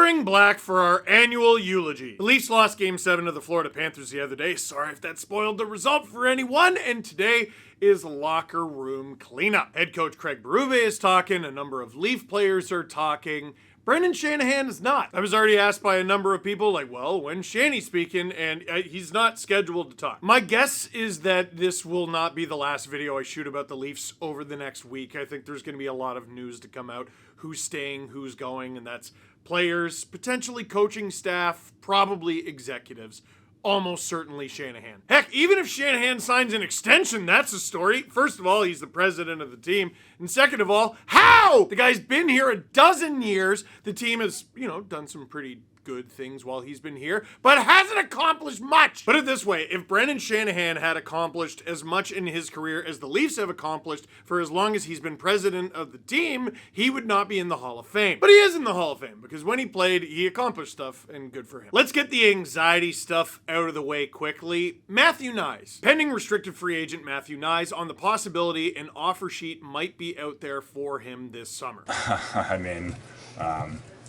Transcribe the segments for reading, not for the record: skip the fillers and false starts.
Wearing black for our annual eulogy. The Leafs lost Game 7 to the Florida Panthers the other day. Sorry if that spoiled the result for anyone. And today is locker room cleanup. Head coach Craig Berube is talking. A number of Leaf players are talking. Brendan Shanahan is not. I was already asked by a number of people, like, well, when's Shanny speaking? And he's not scheduled to talk. My guess is that this will not be the last video I shoot about the Leafs over the next week. I think there's going to be a lot of news to come out. Who's staying, who's going, and that's players, potentially coaching staff, probably executives. Almost certainly Shanahan. Heck, even if Shanahan signs an extension, that's a story. First of all, he's the president of the team. And second of all, how? The guy's been here a dozen years. The team has, done some pretty good things while he's been here, but hasn't accomplished much. Put it this way, if Brendan Shanahan had accomplished as much in his career as the Leafs have accomplished for as long as he's been president of the team, he would not be in the Hall of Fame. But he is in the Hall of Fame because when he played, he accomplished stuff, and good for him. Let's get the anxiety stuff out of the way quickly. Matthew Knies. Pending restricted free agent Matthew Knies on the possibility an offer sheet might be out there for him this summer.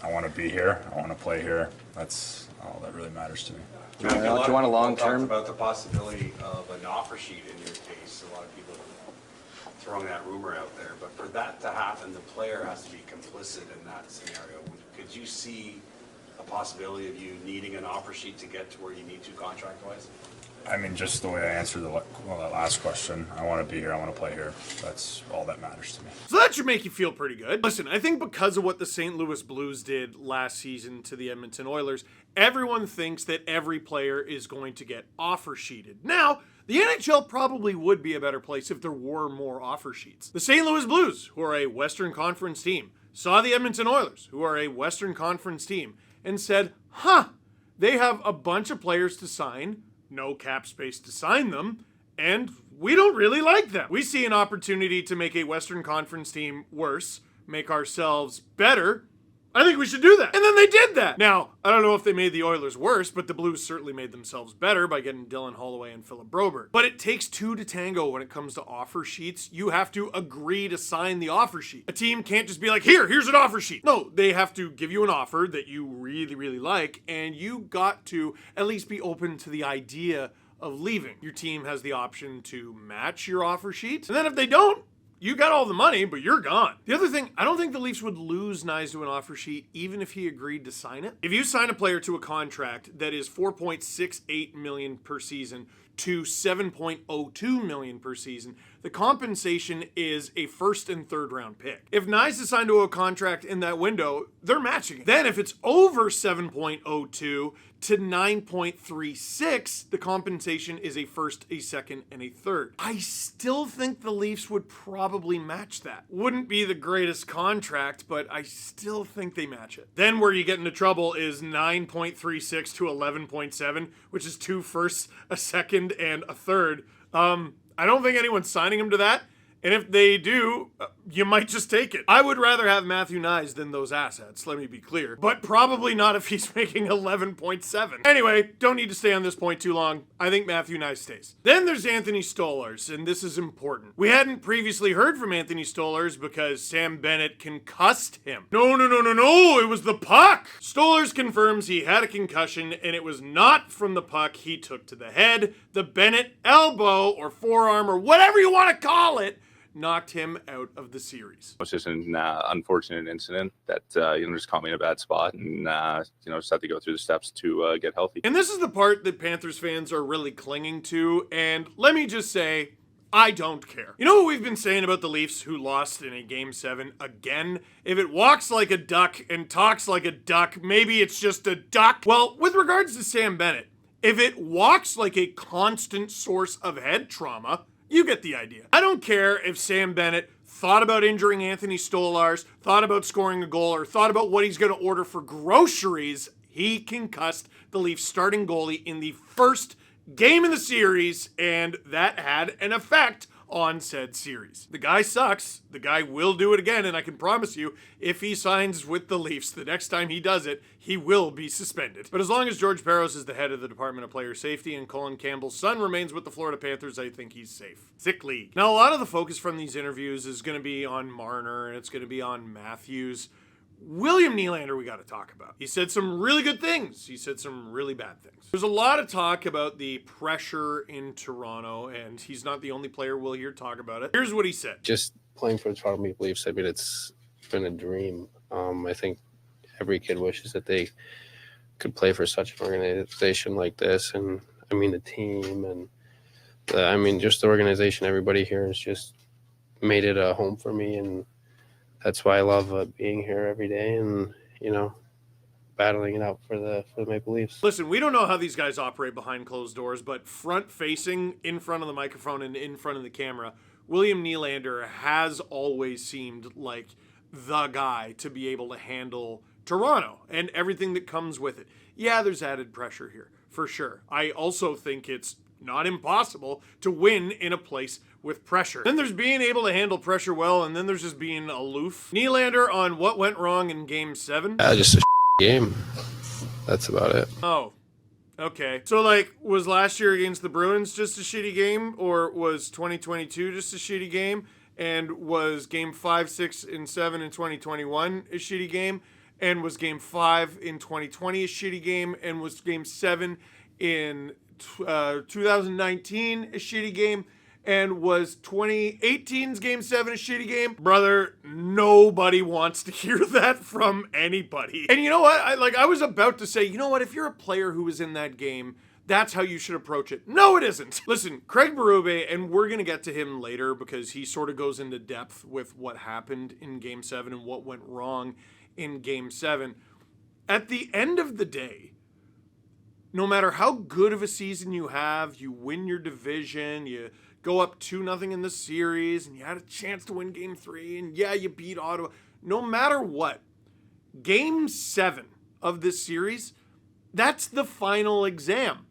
I want to be here. I want to play here. That's all that really matters to me. Do you want a long-term? About the possibility of an offer sheet in your case. A lot of people are throwing that rumor out there. But for that to happen, the player has to be complicit in that scenario. Could you see a possibility of you needing an offer sheet to get to where you need to contract-wise? Just the way I answered that last question. I want to be here. I want to play here. That's all that matters to me. So that should make you feel pretty good. Listen, I think because of what the St. Louis Blues did last season to the Edmonton Oilers, everyone thinks that every player is going to get offer sheeted. Now, the NHL probably would be a better place if there were more offer sheets. The St. Louis Blues, who are a Western Conference team, saw the Edmonton Oilers, who are a Western Conference team, and said, they have a bunch of players to sign, no cap space to sign them, and we don't really like them. We see an opportunity to make a Western Conference team worse, make ourselves better. I think we should do that. And then they did that. Now, I don't know if they made the Oilers worse, but the Blues certainly made themselves better by getting Dylan Holloway and Philip Broberg. But it takes two to tango when it comes to offer sheets. You have to agree to sign the offer sheet. A team can't just be like, here's an offer sheet. No, they have to give you an offer that you really, really like, and you got to at least be open to the idea of leaving. Your team has the option to match your offer sheet. And then if they don't, you got all the money, but you're gone. The other thing, I don't think the Leafs would lose Knies to an offer sheet even if he agreed to sign it. If you sign a player to a contract that is $4.68 million per season to $7.02 million per season, the compensation is a first and third round pick. If Knies is signed to a contract in that window, they're matching it. Then if it's over 7.02 to 9.36, the compensation is a first, a second, and a third. I still think the Leafs would probably match that. Wouldn't be the greatest contract, but I still think they match it. Then where you get into trouble is 9.36 to 11.7, which is two firsts, a second, and a third. I don't think anyone's signing him to that. And if they do, you might just take it. I would rather have Matthew Knies than those assets, let me be clear. But probably not if he's making 11.7. Anyway, don't need to stay on this point too long. I think Matthew Knies stays. Then there's Anthony Stolarz, and this is important. We hadn't previously heard from Anthony Stolarz because Sam Bennett concussed him. No, it was the puck. Stolarz confirms he had a concussion, and it was not from the puck he took to the head. The Bennett elbow or forearm or whatever you want to call it knocked him out of the series. It's just an unfortunate incident that just caught me in a bad spot, and just had to go through the steps to get healthy. And this is the part that Panthers fans are really clinging to, and let me just say, I don't care. You know what we've been saying about the Leafs who lost in a Game 7 again? If it walks like a duck and talks like a duck, maybe it's just a duck. Well, with regards to Sam Bennett, if it walks like a constant source of head trauma, you get the idea. I don't care if Sam Bennett thought about injuring Anthony Stolarz, thought about scoring a goal, or thought about what he's going to order for groceries. He concussed the Leafs starting goalie in the first game of the series, and that had an effect on said series. The guy sucks. The guy will do it again, and I can promise you, if he signs with the Leafs, the next time he does it, he will be suspended. But as long as George Parros is the head of the Department of Player Safety and Colin Campbell's son remains with the Florida Panthers, I think he's safe. Sick league. Now, a lot of the focus from these interviews is going to be on Marner, and it's going to be on Matthews. William Nylander we got to talk about. He said some really good things. He said some really bad things. There's a lot of talk about the pressure in Toronto, and he's not the only player we'll hear talk about it. Here's what he said. Just playing for the Toronto Maple Leafs, I mean, it's been a dream. I think every kid wishes that they could play for such an organization like this. And, I mean, the team and, just the organization, everybody here has just made it a home for me, and that's why I love being here every day and, battling it out for the Maple Leafs. Listen, we don't know how these guys operate behind closed doors, but front-facing, in front of the microphone and in front of the camera, William Nylander has always seemed like the guy to be able to handle Toronto and everything that comes with it. Yeah, there's added pressure here, for sure. I also think it's not impossible to win in a place with pressure. Then there's being able to handle pressure well, and then there's just being aloof. Nylander on what went wrong in Game 7? Just a game. That's about it. Oh, okay. So, was last year against the Bruins just a shitty game, or was 2022 just a shitty game? And was Game 5, 6, and 7 in 2021 a shitty game? And was Game 5 in 2020 a shitty game? And was Game 7 in 2019 a shitty game? And was 2018's Game 7 a shitty game? Brother, nobody wants to hear that from anybody. And you know what? I was about to say, you know what? If you're a player who was in that game, that's how you should approach it. No, it isn't. Listen, Craig Berube, and we're going to get to him later because he sort of goes into depth with what happened in Game 7 and what went wrong in Game 7. At the end of the day, no matter how good of a season you have, you win your division, you go up 2-0 in the series, and you had a chance to win Game 3, and yeah, you beat Ottawa. No matter what, Game 7 of this series, that's the final exam.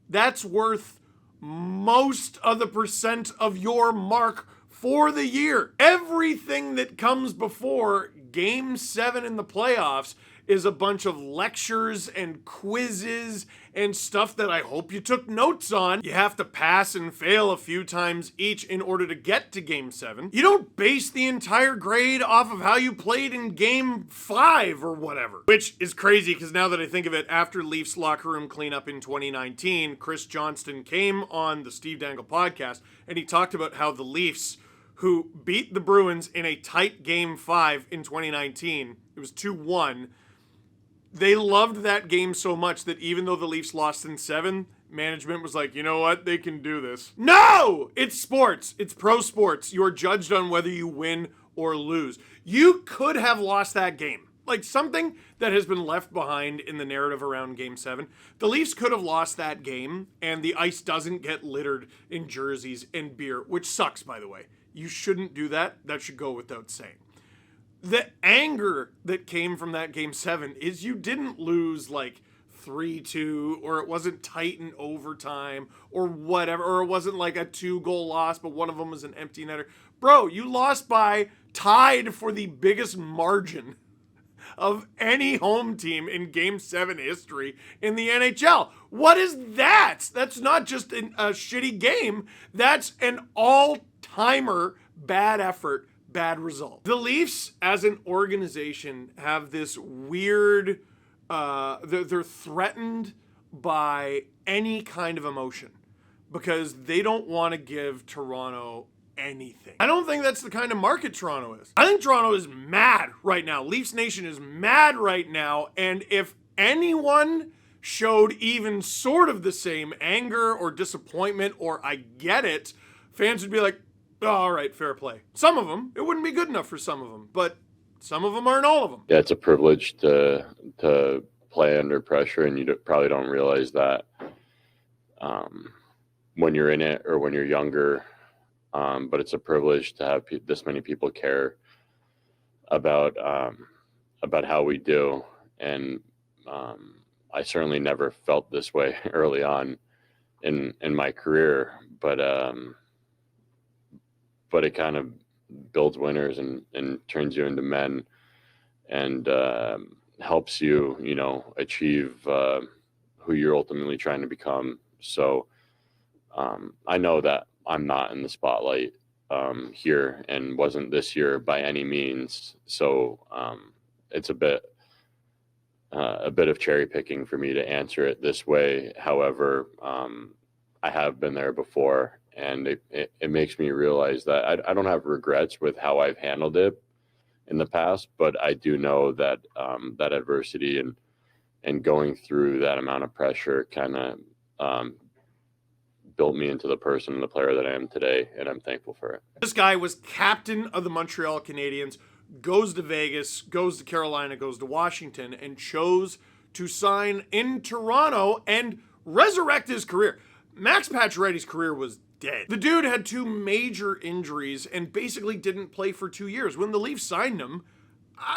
That's worth most of the percent of your mark for the year. Everything that comes before Game 7 in the playoffs is a bunch of lectures and quizzes and stuff that I hope you took notes on. You have to pass and fail a few times each in order to get to Game 7. You don't base the entire grade off of how you played in Game 5 or whatever. Which is crazy because now that I think of it, after Leafs locker room cleanup in 2019, Chris Johnston came on the Steve Dangle podcast and he talked about how the Leafs, who beat the Bruins in a tight Game 5 in 2019, it was 2-1, they loved that game so much that even though the Leafs lost in 7, management was like, you know what? They can do this. No! It's sports. It's pro sports. You're judged on whether you win or lose. You could have lost that game. Like something that has been left behind in the narrative around Game 7. The Leafs could have lost that game and the ice doesn't get littered in jerseys and beer, which sucks, by the way. You shouldn't do that. That should go without saying. The anger that came from that Game 7 is you didn't lose 3-2, or it wasn't tight in overtime, or whatever, or it wasn't a 2-goal loss, but one of them was an empty netter. Bro, you lost by tied for the biggest margin of any home team in Game 7 history in the NHL. What is that? That's not just a shitty game. That's an all-timer bad effort. Bad result. The Leafs, as an organization, have this weird, they're threatened by any kind of emotion because they don't want to give Toronto anything. I don't think that's the kind of market Toronto is. I think Toronto is mad right now. Leafs Nation is mad right now, and if anyone showed even sort of the same anger or disappointment or I get it, fans would be like, oh, all right, fair play. Some of them, it wouldn't be good enough for some of them, but some of them aren't all of them. Yeah, it's a privilege to play under pressure, and you probably don't realize that when you're in it or when you're younger. But it's a privilege to have this many people care about how we do, and I certainly never felt this way early on in my career, but it kind of builds winners and turns you into men and helps you, achieve who you're ultimately trying to become. So I know that I'm not in the spotlight here and wasn't this year by any means. So it's a bit of cherry picking for me to answer it this way. However, I have been there before, and it makes me realize that I don't have regrets with how I've handled it in the past, but I do know that that adversity and going through that amount of pressure kind of built me into the person and the player that I am today, and I'm thankful for it. This guy was captain of the Montreal Canadiens, goes to Vegas, goes to Carolina, goes to Washington, and chose to sign in Toronto and resurrect his career. Max Pacioretty's career was dead. The dude had 2 major injuries and basically didn't play for 2 years. When the Leafs signed him,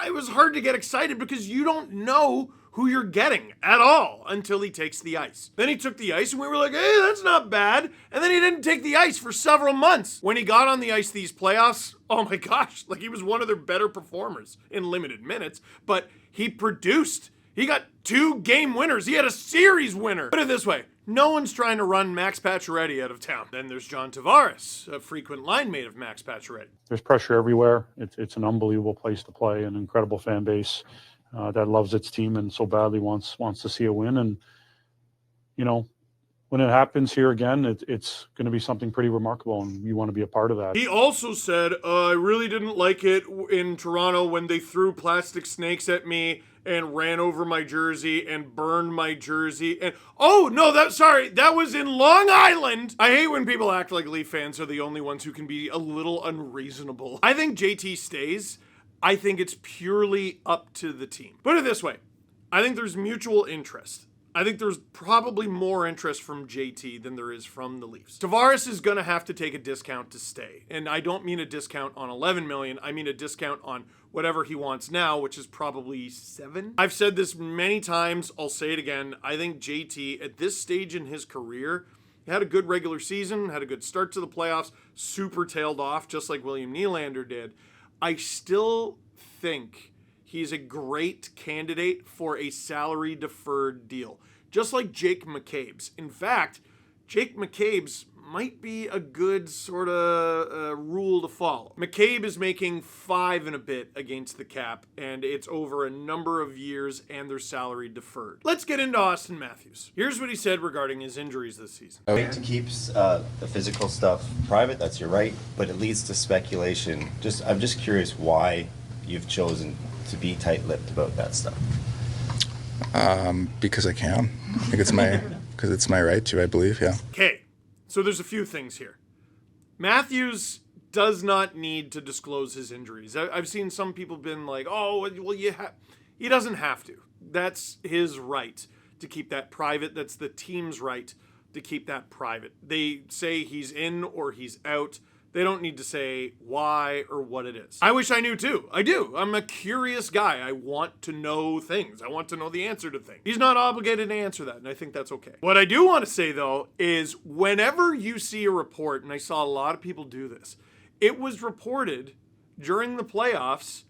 it was hard to get excited because you don't know who you're getting at all until he takes the ice. Then he took the ice and we were like, hey, that's not bad. And then he didn't take the ice for several months. When he got on the ice these playoffs, oh my gosh, like he was one of their better performers in limited minutes, but he produced. He got 2 game winners. He had a series winner. Put it this way, no one's trying to run Max Pacioretty out of town. Then there's John Tavares, a frequent line mate of Max Pacioretty. There's pressure everywhere. It's an unbelievable place to play, an incredible fan base that loves its team and so badly wants to see a win. And, you know, when it happens here again, it's going to be something pretty remarkable, and you want to be a part of that. He also said, I really didn't like it in Toronto when they threw plastic snakes at me and ran over my jersey and burned my jersey. And oh no, that was in Long Island. I hate when people act like Leaf fans are the only ones who can be a little unreasonable. I think JT stays. I think it's purely up to the team. Put it this way, I think there's mutual interest. I think there's probably more interest from JT than there is from the Leafs. Tavares is going to have to take a discount to stay. And I don't mean a discount on $11 million. I mean a discount on whatever he wants now, which is probably $7. I've said this many times. I'll say it again. I think JT, at this stage in his career, he had a good regular season, had a good start to the playoffs, super tailed off, just like William Nylander did. I still think he's a great candidate for a salary deferred deal, just like Jake McCabe's. In fact, Jake McCabe's might be a good sort of rule to follow. McCabe is making $5 and a bit against the cap, and it's over a number of years, and their salary deferred. Let's get into Auston Matthews. Here's what he said regarding his injuries this season. To keep the physical stuff private, that's your right, but it leads to speculation. I'm just curious why you've chosen to be tight-lipped about that stuff. Because I can. I think it's my right to, I believe, yeah. Okay, so there's a few things here. Matthews does not need to disclose his injuries. I've seen some people been like, oh, well, he doesn't have to. That's his right to keep that private. That's the team's right to keep that private. They say he's in or he's out. They don't need to say why or what it is. I wish I knew too. I do. I'm a curious guy. I want to know things. I want to know the answer to things. He's not obligated to answer that, and I think that's okay. What I do want to say, though, is whenever you see a report, and I saw a lot of people do this, it was reported during the playoffs,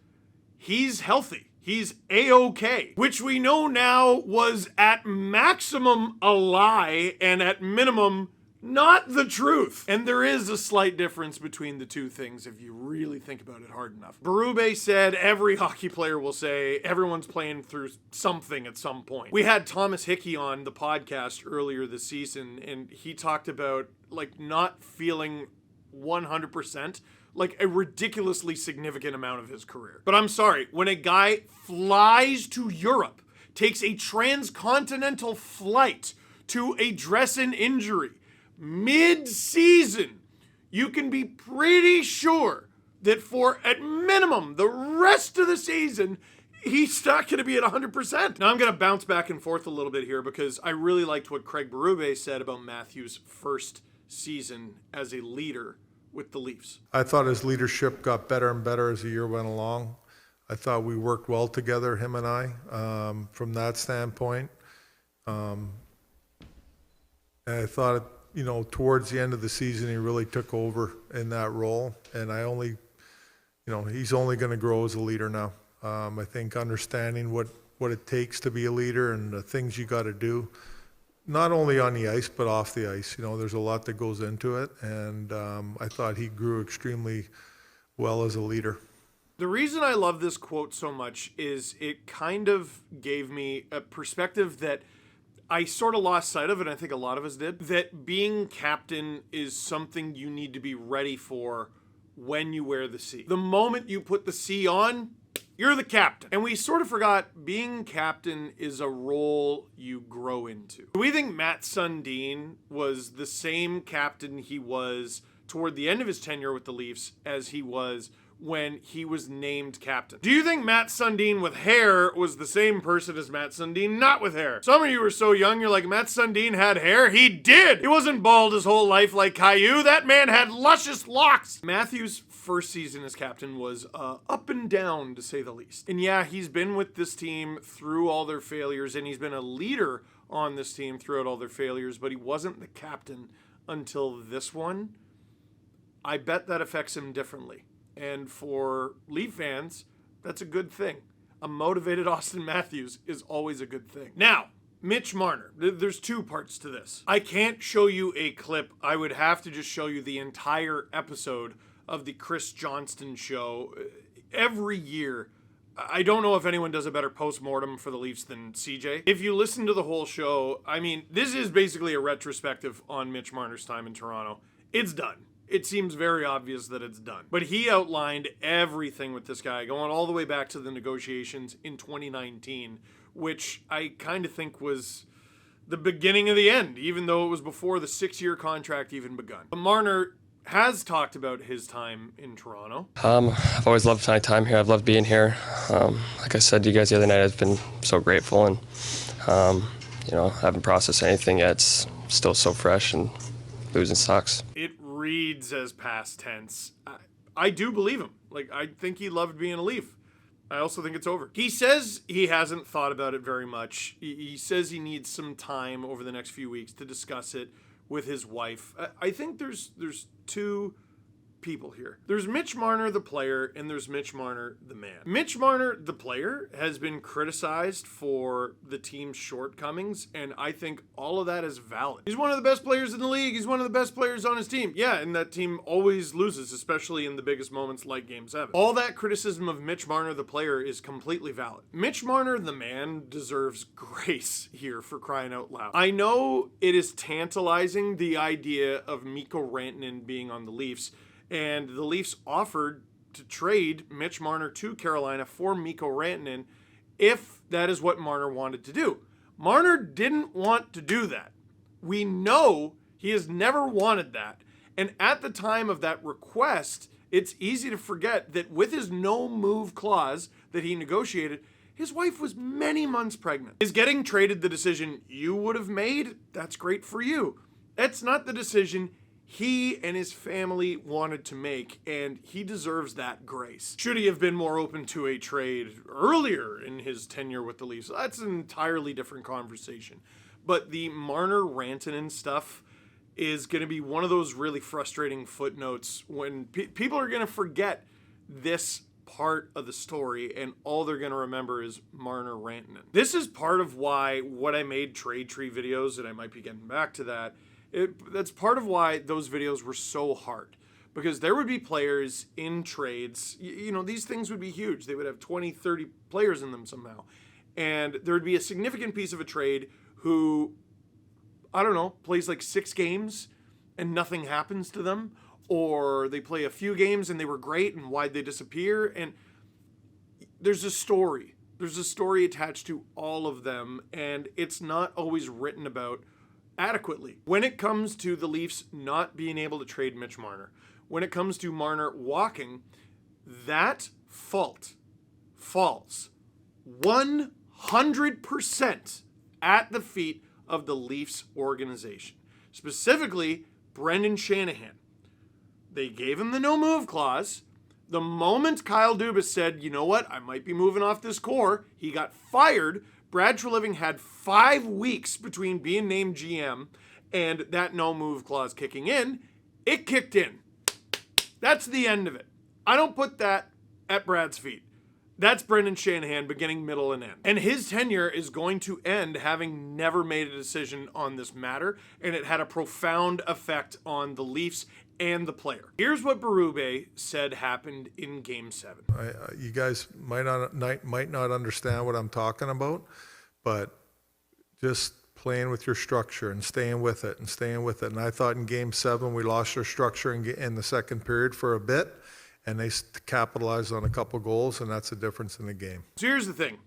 he's healthy. He's A-OK, which we know now was at maximum a lie and at minimum not the truth. And there is a slight difference between the two things if you really think about it hard enough. Berube said every hockey player will say everyone's playing through something at some point. We had Thomas Hickey on the podcast earlier this season, and he talked about like not feeling 100%, like a ridiculously significant amount of his career. But I'm sorry, when a guy flies to Europe, takes a transcontinental flight to address an injury, mid-season, you can be pretty sure that for, at minimum, the rest of the season, he's not going to be at 100%. Now, I'm going to bounce back and forth a little bit here because I really liked what Craig Berube said about Matthews' first season as a leader with the Leafs. I thought his leadership got better and better as the year went along. I thought we worked well together, him and I, from that standpoint. And I thought, you know, towards the end of the season, he really took over in that role. And he's only going to grow as a leader now. I think understanding what it takes to be a leader and the things you got to do, not only on the ice, but off the ice. You know, there's a lot that goes into it. And I thought he grew extremely well as a leader. The reason I love this quote so much is it kind of gave me a perspective that I sort of lost sight of, and I think a lot of us did, that being captain is something you need to be ready for when you wear the C. The moment you put the C on, you're the captain. And we sort of forgot being captain is a role you grow into. Do we think Matt Sundin was the same captain he was toward the end of his tenure with the Leafs as he was when he was named captain? Do you think Matt Sundin with hair was the same person as Matt Sundin not with hair? Some of you were so young, you're like, Matt Sundin had hair? He did! He wasn't bald his whole life like Caillou. That man had luscious locks! Matthews' first season as captain was up and down, to say the least. And yeah, he's been with this team through all their failures, and he's been a leader on this team throughout all their failures, but he wasn't the captain until this one. I bet that affects him differently. And for Leaf fans, that's a good thing. A motivated Auston Matthews is always a good thing. Now, Mitch Marner. There's two parts to this. I can't show you a clip. I would have to just show you the entire episode of the Chris Johnston show. Every year, I don't know if anyone does a better post-mortem for the Leafs than CJ. If you listen to the whole show, I mean, this is basically a retrospective on Mitch Marner's time in Toronto. It's done. It seems very obvious that it's done. But he outlined everything with this guy, going all the way back to the negotiations in 2019, which I kind of think was the beginning of the end, even though it was before the 6-year contract even begun. But Marner has talked about his time in Toronto. I've always loved my time here. I've loved being here. Like I said to you guys the other night, I've been so grateful, and I haven't processed anything yet. It's still so fresh, and losing sucks. It reads as past tense. I do believe him. Like, I think he loved being a Leaf. I also think it's over. He says he hasn't thought about it very much. He says he needs some time over the next few weeks to discuss it with his wife. I think there's two people here. There's Mitch Marner, the player, and there's Mitch Marner, the man. Mitch Marner, the player, has been criticized for the team's shortcomings, and I think all of that is valid. He's one of the best players in the league. He's one of the best players on his team. Yeah, and that team always loses, especially in the biggest moments like Game 7. All that criticism of Mitch Marner, the player, is completely valid. Mitch Marner, the man, deserves grace here, for crying out loud. I know it is tantalizing, the idea of Mikko Rantanen being on the Leafs, and the Leafs offered to trade Mitch Marner to Carolina for Mikko Rantanen if that is what Marner wanted to do. Marner didn't want to do that. We know he has never wanted that. And at the time of that request, it's easy to forget that with his no-move clause that he negotiated, his wife was many months pregnant. Is getting traded the decision you would have made? That's great for you. That's not the decision he and his family wanted to make, and he deserves that grace. Should he have been more open to a trade earlier in his tenure with the Leafs? That's an entirely different conversation. But the Marner-Rantanen stuff is going to be one of those really frustrating footnotes when people are going to forget this part of the story, and all they're going to remember is Marner-Rantanen. This is part of why what I made trade tree videos, and I might be getting back to that, that's part of why those videos were so hard, because there would be players in trades, these things would be huge. They would have 20, 30 players in them somehow. And there would be a significant piece of a trade who, plays like 6 games and nothing happens to them, or they play a few games and they were great and why'd they disappear? And there's a story. There's a story attached to all of them, and it's not always written about adequately. When it comes to the Leafs not being able to trade Mitch Marner, when it comes to Marner walking, that fault falls 100% at the feet of the Leafs organization, specifically Brendan Shanahan. They gave him the no-move clause. The moment Kyle Dubas said, you know what, I might be moving off this core, he got fired. Brad Treliving had 5 weeks between being named GM and that no-move clause kicking in. It kicked in. That's the end of it. I don't put that at Brad's feet. That's Brendan Shanahan, beginning, middle, and end. And his tenure is going to end having never made a decision on this matter, and it had a profound effect on the Leafs and the player. Here's what Berube said happened in Game 7. You guys might not understand what I'm talking about, but just playing with your structure and staying with it. And I thought in Game 7 we lost our structure in the second period for a bit, and they capitalized on a couple goals, and that's the difference in the game. So here's the thing.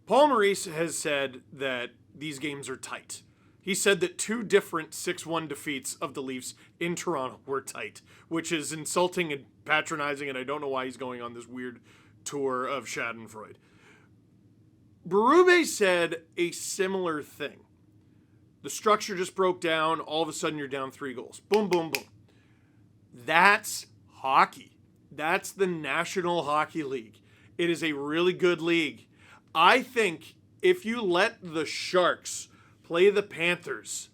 Paul Maurice has said that these games are tight. He said that 2 different 6-1 defeats of the Leafs in Toronto were tight, which is insulting and patronizing, and I don't know why he's going on this weird tour of Schadenfreude. Berube said a similar thing. The structure just broke down. All of a sudden, you're down 3 goals. Boom, boom, boom. That's hockey. That's the National Hockey League. It is a really good league. I think if you let the Sharks play the Panthers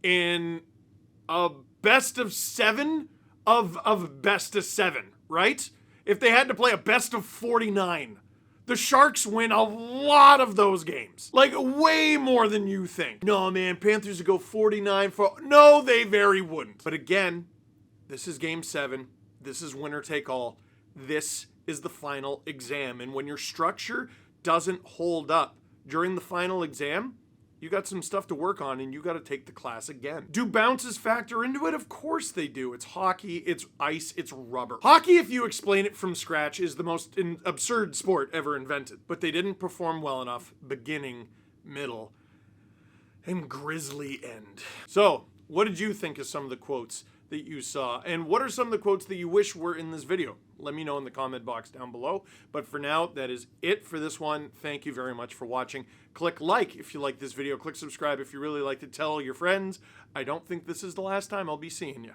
in a best of 7 of best of 7, right? If they had to play a best of 49, the Sharks win a lot of those games. Like, way more than you think. No, man, Panthers would go 49 for... No, they very wouldn't. But again, this is Game 7. This is winner take all. This is the final exam. And when your structure doesn't hold up during the final exam, you got some stuff to work on, and you got to take the class again. Do bounces factor into it? Of course they do. It's hockey, it's ice, it's rubber. Hockey, if you explain it from scratch, is the most absurd sport ever invented. But they didn't perform well enough beginning, middle, and grisly end. So, what did you think of some of the quotes that you saw? And what are some of the quotes that you wish were in this video? Let me know in the comment box down below. But for now, that is it for this one. Thank you very much for watching. Click like if you like this video. Click subscribe if you really liked it. Tell your friends. I don't think this is the last time I'll be seeing you.